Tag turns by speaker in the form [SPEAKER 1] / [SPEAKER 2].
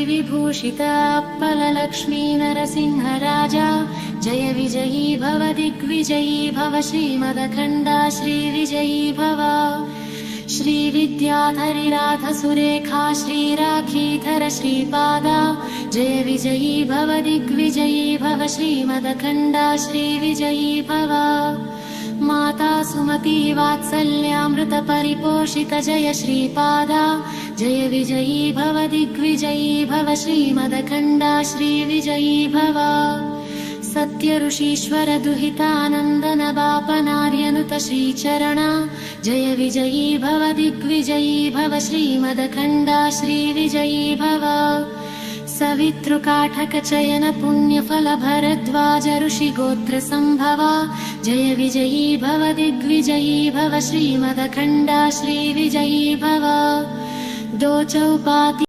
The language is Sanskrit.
[SPEAKER 1] श्रीविभूषिताप्पलक्ष्मी नरसिंहराजा जय विजयी भव दिग्विजयी भव श्रीमदखण्डा श्रीविजयी भव श्रीविद्याधरिराध सुरेखा श्रीराखीधर श्रीपादा जय विजयी भव दिग्विजयी भव श्रीमदखण्डा श्रीविजयी भव माता सुमती वात्सल्यामृत परिपोषित जय श्रीपादा जय विजयी भव दिग्विजयी भव श्रीमदखण्डा श्रीविजयी भव सत्य ऋषीश्वर दुहितानन्दन बापनार्यनुत श्रीचरणा जय विजयी भव दिग्विजयी भव श्रीमदखण्डा श्रीविजयी भव सवितृकाठक चयन पुण्यफल भरद्वाज ऋषि गोत्र संभवा जय विजयी भव दिग्विजयी भव श्रीमदखण्डा श्रीविजयी भव दो चौपाति